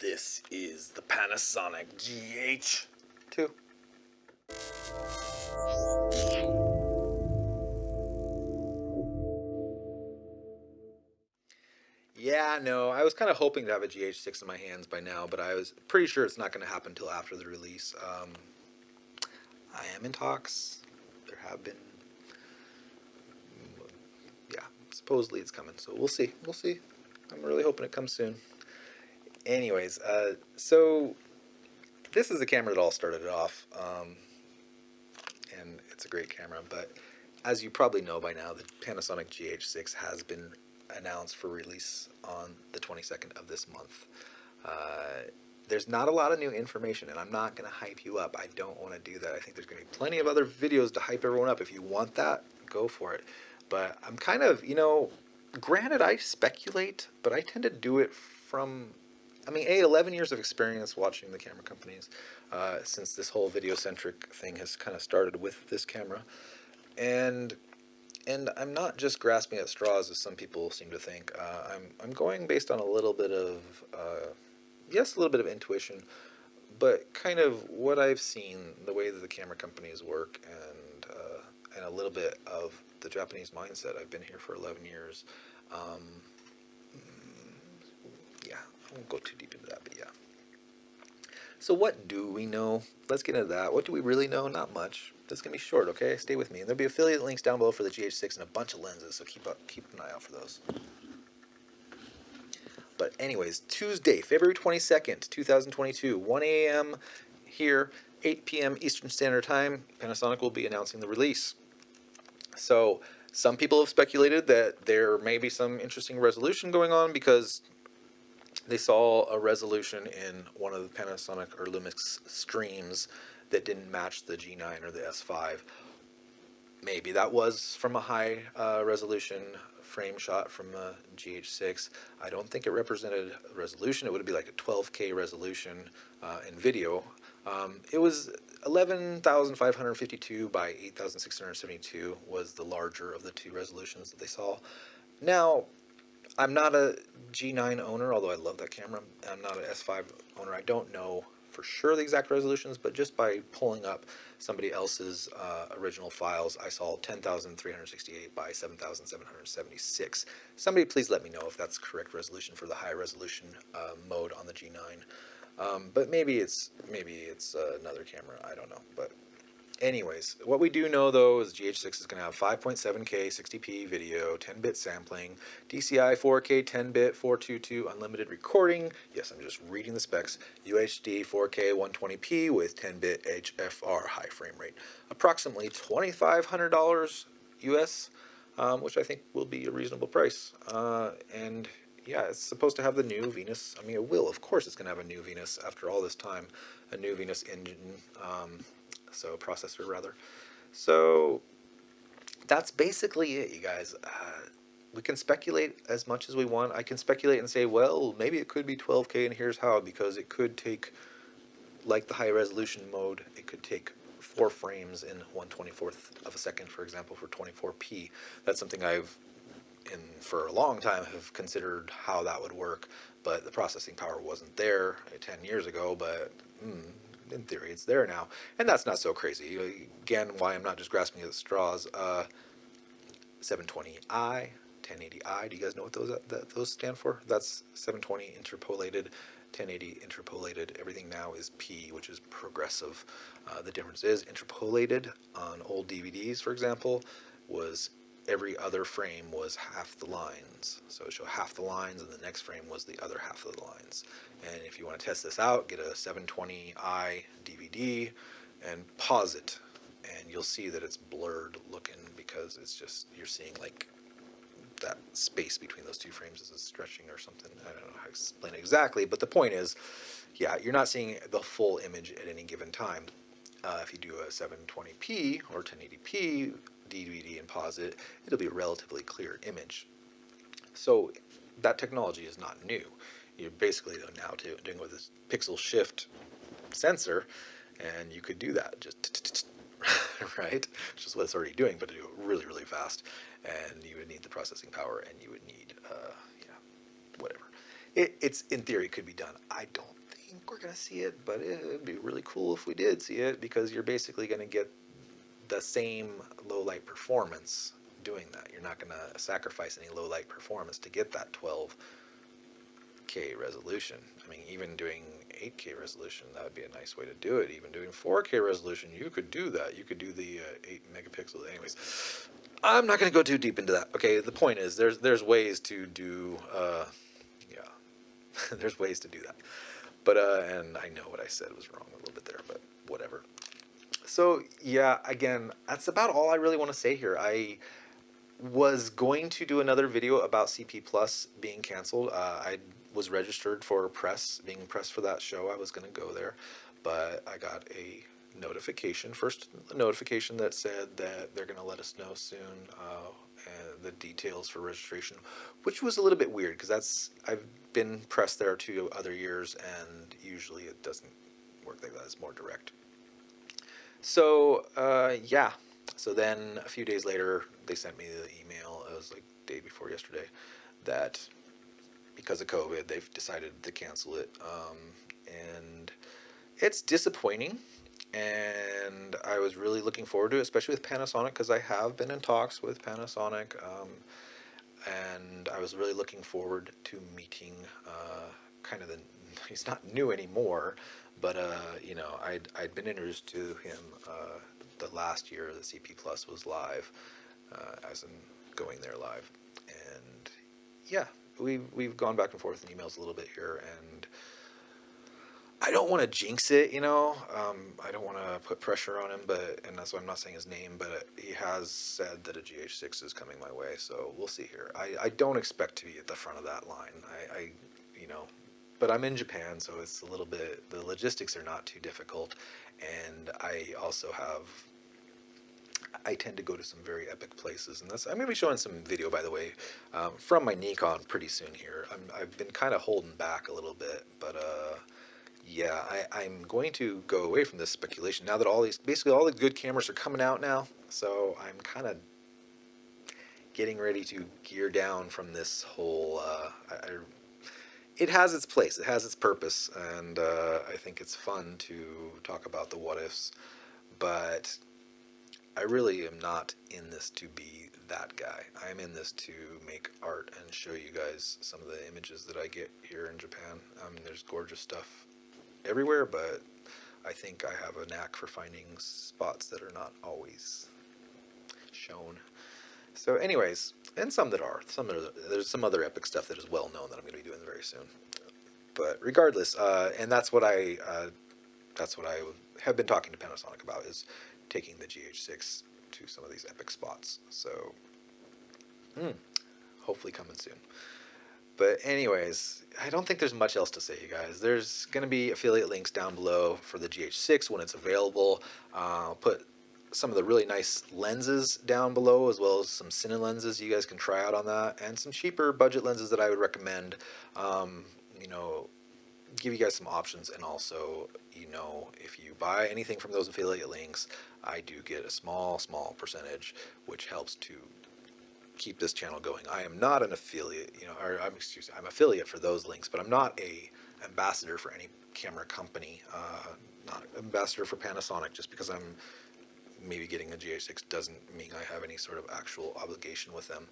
This is the Panasonic GH2. Yeah, no, I was kind of hoping to have a GH6 in my hands by now, but I was pretty sure it's not going to happen until after the release. I am in talks. There have been, yeah, supposedly it's coming, so we'll see. We'll see. I'm really hoping it comes soon. Anyways, so this is the camera that all started it off, and it's a great camera, but as you probably know by now, the Panasonic GH6 has been announced for release on the 22nd of this month. There's not a lot of new information, and I'm not going to hype you up. I don't want to do that. I think there's going to be plenty of other videos to hype everyone up. If you want that, go for it. But I'm kind of, granted I speculate, but I tend to do it from, 11 years of experience watching the camera companies since this whole video-centric thing has kind of started with this camera. And I'm not just grasping at straws, as some people seem to think. I'm going based on a little bit of, yes, a little bit of intuition, but kind of what I've seen, the way that the camera companies work, and a little bit of the Japanese mindset. I've been here for 11 years. Yeah, I won't go too deep into that, but yeah. So what do we know? Let's get into that. What do we really know? Not much. This is going to be short, okay? Stay with me. And there'll be affiliate links down below for the GH6 and a bunch of lenses, so keep an eye out for those. But anyways, Tuesday, February 22nd, 2022, 1 a.m. here, 8 p.m. Eastern Standard Time, Panasonic will be announcing the release. So some people have speculated that there may be some interesting resolution going on because they saw a resolution in one of the Panasonic or Lumix streams that didn't match the G9 or the S5. Maybe that was from a high resolution frame shot from the GH6. I don't think it represented resolution. It would be like a 12K resolution in video. It was 11,552 by 8,672 was the larger of the two resolutions that they saw. Now, I'm not a G9 owner, although I love that camera. I'm not an S5 owner. I don't know for sure the exact resolutions, but just by pulling up somebody else's original files, I saw 10,368 by 7,776. Somebody please let me know if that's correct resolution for the high resolution mode on the G9. But maybe it's another camera. I don't know. But anyways, what we do know though is GH6 is going to have 5.7K 60p video, 10-bit sampling, DCI 4K 10-bit 422 unlimited recording. Yes, I'm just reading the specs. UHD 4K 120p with 10-bit HFR high frame rate. Approximately $2,500 US, which I think will be a reasonable price. And yeah, it's supposed to have the new Venus. It will. Of course, it's going to have a new Venus after all this time. A new Venus engine. So processor rather. So that's basically it, you guys. We can speculate as much as we want. I can speculate and say, well, maybe it could be 12K and here's how, because it could take, like the high resolution mode, it could take 4 frames in 1/24th of a second, for example, for 24p. That's something I've for a long time have considered how that would work, but the processing power wasn't there 10 years ago, but in theory it's there now, and that's not so crazy. Again, why I'm not just grasping at straws. 720i, 1080i, do you guys know what those stand for? That's 720 interpolated, 1080 interpolated. Everything now is P, which is progressive. The difference is interpolated on old DVDs, for example, was every other frame was half the lines. So it showed half the lines, and the next frame was the other half of the lines. And if you want to test this out, get a 720i DVD and pause it, and you'll see that it's blurred looking because it's just, you're seeing like that space between those two frames is stretching or something. I don't know how to explain it exactly, but the point is, yeah, you're not seeing the full image at any given time. If you do a 720p or 1080p DVD and pause it, it'll be a relatively clear image. So that technology is not new. You're basically now doing with this pixel shift sensor, and you could do that just right, which is what it's already doing, but to do it really, really fast, and you would need the processing power, and you would need yeah, whatever. it's in theory could be done. I don't think we're gonna see it, but it'd be really cool if we did see it, because you're basically gonna get the same low light performance doing that. You're not gonna sacrifice any low light performance to get that 12K resolution. I mean, even doing 8K resolution, that would be a nice way to do it. Even doing 4K resolution, you could do that. You could do the 8 megapixels. Anyways, I'm not going to go too deep into that. Okay, the point is there's ways to do, yeah, there's ways to do that. But, and I know what I said was wrong a little bit there, but whatever. So, yeah, again, that's about all I really want to say here. I was going to do another video about CP Plus being canceled. I was registered for being pressed for that show. I was going to go there, but I got a notification, first notification that said that they're going to let us know soon and the details for registration, which was a little bit weird because I've been pressed there 2 other years, and usually it doesn't work like that. It's more direct. So, yeah. So then a few days later, they sent me the email. It was like the day before yesterday, that because of COVID, they've decided to cancel it. And it's disappointing. And I was really looking forward to it, especially with Panasonic, because I have been in talks with Panasonic. And I was really looking forward to meeting kind of he's not new anymore, but you know, I'd been introduced to him the last year the CP Plus was live, as in going there live, and yeah, we've gone back and forth in emails a little bit here, and I don't want to jinx it, you know. I don't want to put pressure on him, and that's why I'm not saying his name, but he has said that a GH6 is coming my way, so we'll see here. I don't expect to be at the front of that line. You know, but I'm in Japan, so it's a little bit, the logistics are not too difficult, and I tend to go to some very epic places, and I'm going to be showing some video, by the way, from my Nikon pretty soon here. I've been kind of holding back a little bit, but yeah, I'm going to go away from this speculation now that basically all the good cameras are coming out now, so I'm kind of getting ready to gear down from this whole, it has its place, it has its purpose, and I think it's fun to talk about the what ifs, but I really am not in this to be that guy. I'm in this to make art and show you guys some of the images that I get here in Japan. I mean, there's gorgeous stuff everywhere, but I think I have a knack for finding spots that are not always shown. So anyways, and some that are. There's some other epic stuff that is well known that I'm going to be doing very soon. But regardless, and that's what I have been talking to Panasonic about, is taking the GH6 to some of these epic spots. So hopefully coming soon. But anyways, I don't think there's much else to say, you guys. There's going to be affiliate links down below for the GH6 when it's available. I'll put some of the really nice lenses down below, as well as some Cine lenses you guys can try out on that, and some cheaper budget lenses that I would recommend. You know, give you guys some options, and also, you know, if you buy anything from those affiliate links, I do get a small percentage, which helps to keep this channel going. I am not an affiliate, you know, or I'm affiliate for those links, but I'm not a ambassador for any camera company. Not ambassador for Panasonic. Just because I'm maybe getting a GH6 doesn't mean I have any sort of actual obligation with them,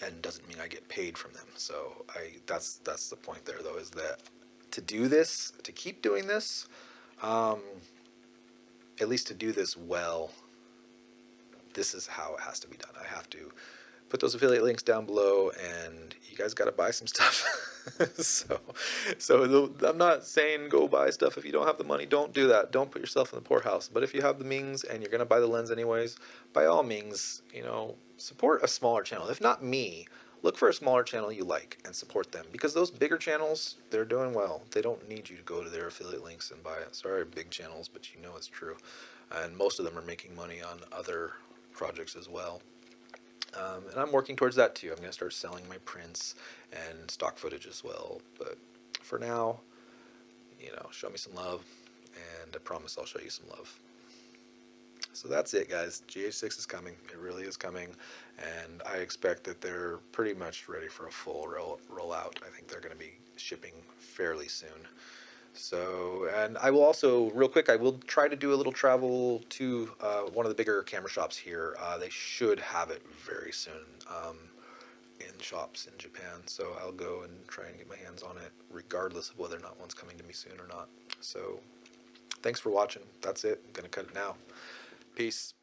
and doesn't mean I get paid from them. So that's the point there, though, is that to do this, to keep doing this, at least to do this well, this is how it has to be done. I have to put those affiliate links down below, and you guys got to buy some stuff. so I'm not saying go buy stuff if you don't have the money. Don't do that. Don't put yourself in the poorhouse. But if you have the means and you're going to buy the lens anyways, by all means, you know, support a smaller channel. If not me, look for a smaller channel you like and support them, because those bigger channels, they're doing well. They don't need you to go to their affiliate links and buy it. Sorry, big channels, but you know it's true. And most of them are making money on other projects as well. And I'm working towards that too. I'm going to start selling my prints and stock footage as well. But for now, you know, show me some love, and I promise I'll show you some love. So that's it, guys. GH6 is coming. It really is coming, and I expect that they're pretty much ready for a full rollout. I think they're going to be shipping fairly soon. So, and I will also, real quick, I will try to do a little travel to one of the bigger camera shops here. They should have it very soon in shops in Japan. So I'll go and try and get my hands on it, regardless of whether or not one's coming to me soon or not. So, thanks for watching. That's it. I'm going to cut it now. Peace.